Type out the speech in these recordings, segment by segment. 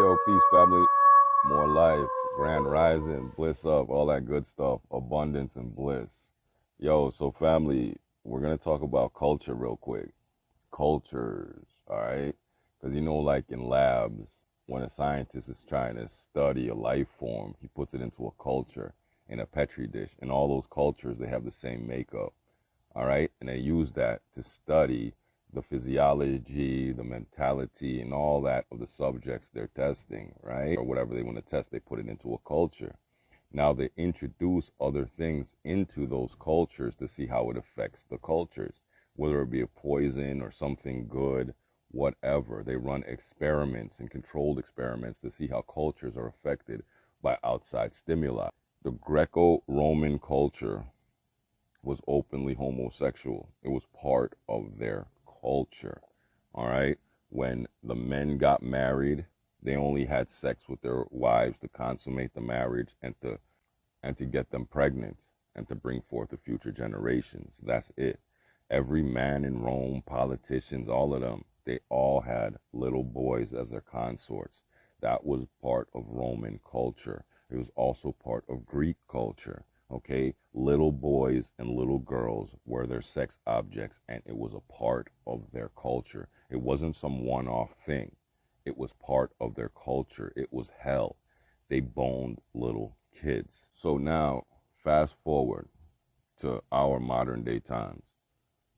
Yo, peace, family. More life, grand rising, bliss up, all that good stuff, abundance and bliss. Yo, so family, we're going to talk about culture real quick. Cultures, all right? Because like in labs, when a scientist is trying to study a life form, he puts it into a culture in a petri dish. And all those cultures, they have the same makeup, all right? And they use that to study the physiology, the mentality, and all that of the subjects they're testing, right? Or whatever they want to test, they put it into a culture. Now they introduce other things into those cultures to see how it affects the cultures, whether it be a poison or something good, whatever. They run experiments and controlled experiments to see how cultures are affected by outside stimuli. The Greco-Roman culture was openly homosexual. It was part of their culture, all right? When the men got married, they only had sex with their wives to consummate the marriage and to get them pregnant and to bring forth the future generations. That's it. Every man in Rome, politicians, all of them, they all had little boys as their consorts. That was part of Roman culture. It was also part of Greek culture. Okay, little boys and little girls were their sex objects, and it was a part of their culture. It wasn't some one-off thing. It was part of their culture. It was hell. They boned little kids. So now, fast forward to our modern day times.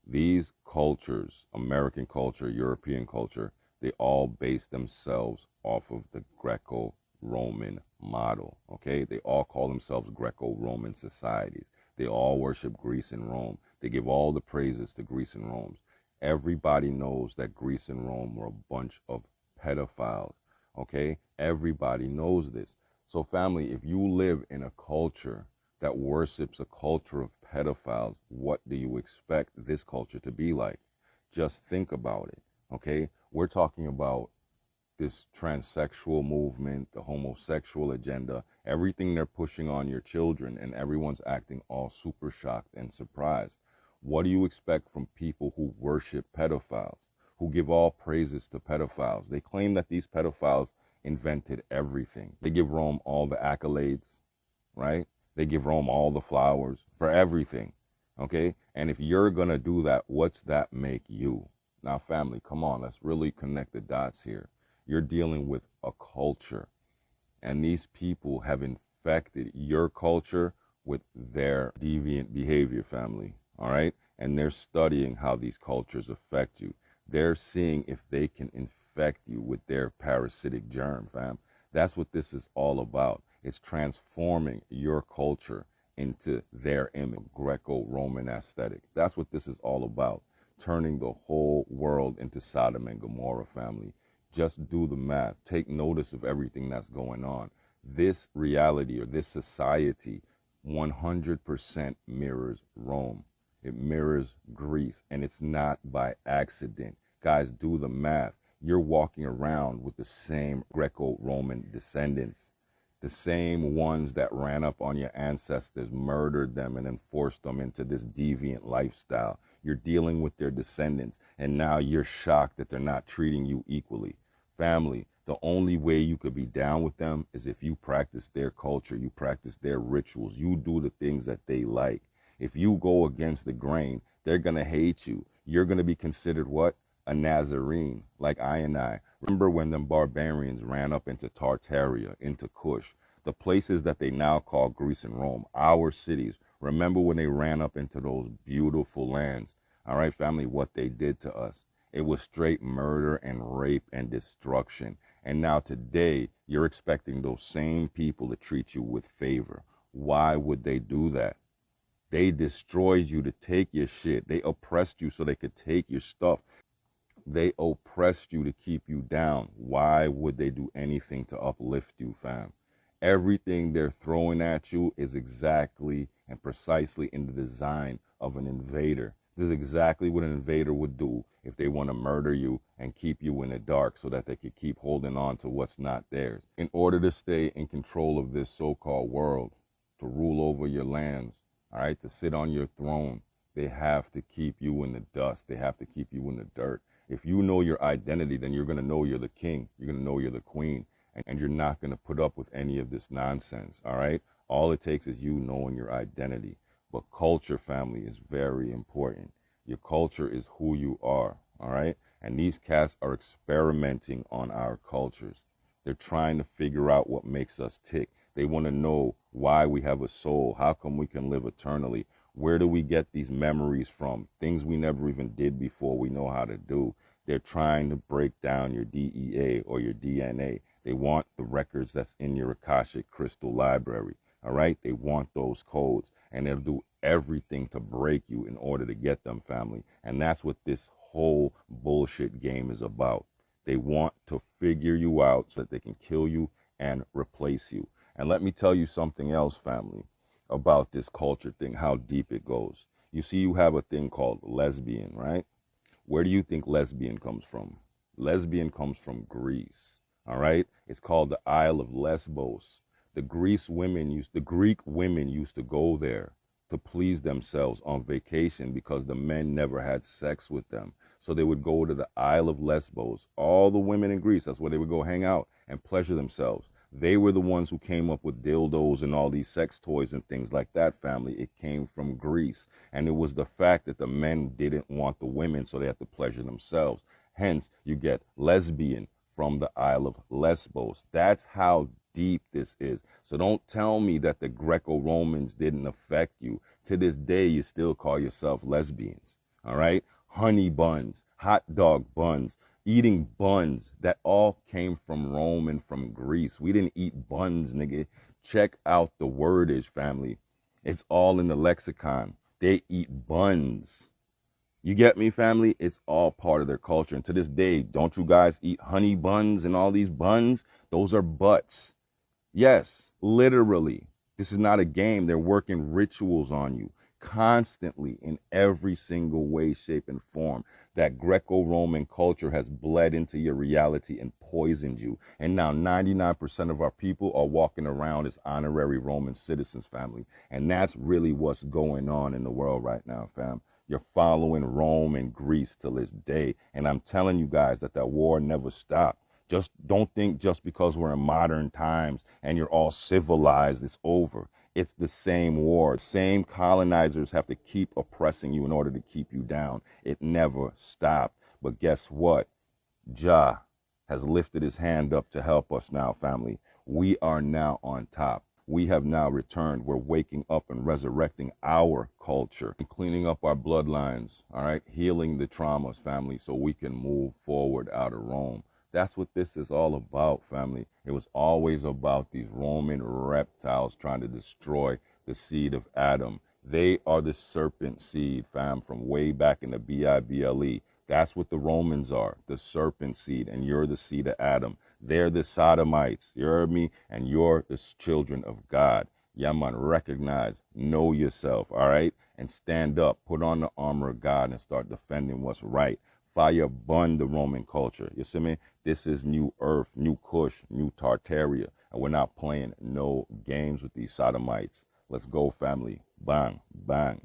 These cultures, American culture, European culture, they all base themselves off of the Greco-Roman model, okay? They all call themselves Greco-Roman societies. They all worship Greece and Rome. They give all the praises to Greece and Rome. Everybody knows that Greece and Rome were a bunch of pedophiles, okay? Everybody knows this. So family, if you live in a culture that worships a culture of pedophiles, what do you expect this culture to be like? Just think about it, okay? We're talking about this transsexual movement, the homosexual agenda, everything they're pushing on your children, and everyone's acting all super shocked and surprised. What do you expect from people who worship pedophiles, who give all praises to pedophiles? They claim that these pedophiles invented everything. They give Rome all the accolades, right? They give Rome all the flowers for everything, okay? And if you're going to do that, what's that make you? Now, family, come on, let's really connect the dots here. You're dealing with a culture, and these people have infected your culture with their deviant behavior, family, all right? And they're studying how these cultures affect you. They're seeing if they can infect you with their parasitic germ, fam. That's what this is all about. It's transforming your culture into their image, Greco-Roman aesthetic. That's what this is all about, turning the whole world into Sodom and Gomorrah, family. Just do the math. Take notice of everything that's going on. This reality or this society 100% mirrors Rome. It mirrors Greece, and it's not by accident. Guys, do the math. You're walking around with the same Greco-Roman descendants, the same ones that ran up on your ancestors, murdered them, and then forced them into this deviant lifestyle. You're dealing with their descendants, and now you're shocked that they're not treating you equally. Family, the only way you could be down with them is if you practice their culture, you practice their rituals, you do the things that they like. If you go against the grain, they're going to hate you. You're going to be considered what? A Nazarene, like I and I. Remember when them barbarians ran up into Tartaria, into Kush, the places that they now call Greece and Rome, our cities. Remember when they ran up into those beautiful lands? All right, family, what they did to us. It was straight murder and rape and destruction. And now today, you're expecting those same people to treat you with favor. Why would they do that? They destroyed you to take your shit. They oppressed you so they could take your stuff. They oppressed you to keep you down. Why would they do anything to uplift you, fam? Everything they're throwing at you is exactly and precisely in the design of an invader. This is exactly what an invader would do if they want to murder you and keep you in the dark so that they could keep holding on to what's not theirs. In order to stay in control of this so-called world, to rule over your lands, all right, to sit on your throne, they have to keep you in the dust. They have to keep you in the dirt. If you know your identity, then you're going to know you're the king. You're going to know you're the queen. and you're not going to put up with any of this nonsense, all right? All it takes is you knowing your identity. But culture, family, is very important. Your culture is who you are, all right? And these cats are experimenting on our cultures. They're trying to figure out what makes us tick. They want to know why we have a soul. How come we can live eternally? Where do we get these memories from? Things we never even did before we know how to do. They're trying to break down your DEA or your DNA. They want the records that's in your Akashic Crystal Library. All right? They want those codes. And they'll do everything to break you in order to get them, family. And that's what this whole bullshit game is about. They want to figure you out so that they can kill you and replace you. And let me tell you something else, family, about this culture thing, how deep it goes. You see, you have a thing called lesbian, right? Where do you think lesbian comes from? Lesbian comes from Greece, all right? It's called the Isle of Lesbos. The Greek women used to go there to please themselves on vacation because the men never had sex with them. So they would go to the Isle of Lesbos. All the women in Greece, that's where they would go hang out and pleasure themselves. They were the ones who came up with dildos and all these sex toys and things like that, family. It came from Greece. And it was the fact that the men didn't want the women, so they had to pleasure themselves. Hence, you get lesbian from the Isle of Lesbos. That's how deep this is. So don't tell me that the Greco-Romans didn't affect you. To this day, you still call yourself lesbians. All right? Honey buns, hot dog buns, eating buns, that all came from Rome and from Greece. We didn't eat buns, nigga. Check out the wordage, family. It's all in the lexicon. They eat buns. You get me, family? It's all part of their culture. And to this day, don't you guys eat honey buns and all these buns? Those are butts. Yes, literally. This is not a game. They're working rituals on you constantly in every single way, shape, and form. That Greco-Roman culture has bled into your reality and poisoned you. And now 99% of our people are walking around as honorary Roman citizens, family. And that's really what's going on in the world right now, fam. You're following Rome and Greece till this day. And I'm telling you guys that war never stopped. Just don't think just because we're in modern times and you're all civilized, it's over. It's the same war. Same colonizers have to keep oppressing you in order to keep you down. It never stopped. But guess what? Jah has lifted his hand up to help us now, family. We are now on top. We have now returned. We're waking up and resurrecting our culture and cleaning up our bloodlines, all right? Healing the traumas, family, so we can move forward out of Rome. That's what this is all about, family. It was always about these Roman reptiles trying to destroy the seed of Adam. They are the serpent seed, fam, from way back in the Bible. That's what the Romans are, the serpent seed, and you're the seed of Adam. They're the sodomites, you heard me? And you're the children of God. Yeah, man, recognize, know yourself, all right? And stand up, put on the armor of God and start defending what's right. Fire bun the Roman culture. You see me? This is new earth, new Kush, new Tartaria. And we're not playing no games with these sodomites. Let's go, family. Bang, bang.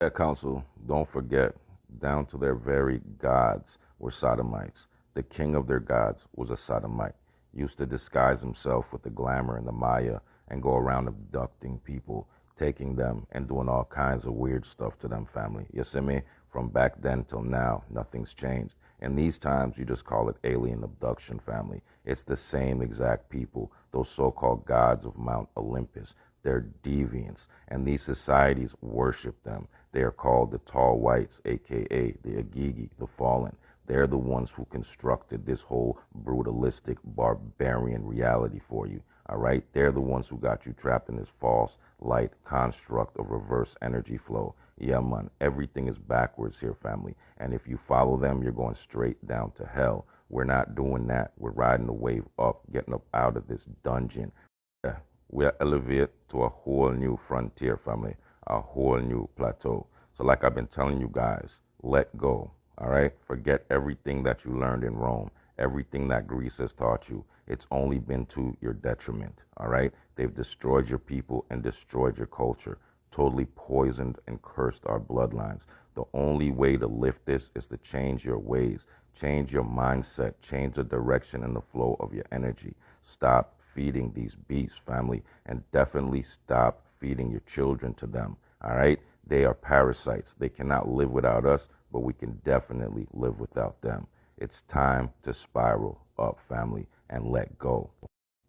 That council, don't forget, down to their very gods were sodomites. The king of their gods was a sodomite. Used to disguise himself with the glamour and the Maya and go around abducting people, taking them and doing all kinds of weird stuff to them, family. You see me? From back then till now, nothing's changed. And these times, you just call it alien abduction, family. It's the same exact people, those so-called gods of Mount Olympus. They're deviants, and these societies worship them. They are called the Tall Whites, a.k.a. the Agigi, the Fallen. They're the ones who constructed this whole brutalistic, barbarian reality for you, all right? They're the ones who got you trapped in this false light construct of reverse energy flow. Yeah, man, everything is backwards here, family. And if you follow them, you're going straight down to hell. We're not doing that. We're riding the wave up, getting up out of this dungeon. Yeah, we're elevated to a whole new frontier, family, a whole new plateau. So like I've been telling you guys, let go, all right? Forget everything that you learned in Rome, everything that Greece has taught you. It's only been to your detriment, all right? They've destroyed your people and destroyed your culture. Totally poisoned and cursed our bloodlines. The only way to lift this is to change your ways. Change your mindset. Change the direction and the flow of your energy. Stop feeding these beasts, family, and definitely stop feeding your children to them. All right? They are parasites. They cannot live without us, but we can definitely live without them. It's time to spiral up, family, and let go.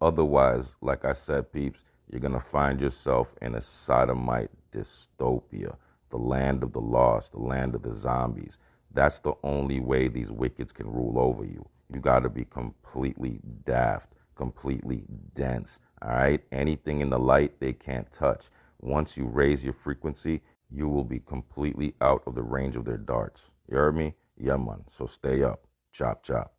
Otherwise, like I said, peeps, you're going to find yourself in a sodomite dystopia, the land of the lost, the land of the zombies. That's the only way these wickeds can rule over you. You got to be completely daft, completely dense, all right? Anything in the light, they can't touch. Once you raise your frequency, you will be completely out of the range of their darts. You heard me? Yeah, man. So stay up. Chop, chop.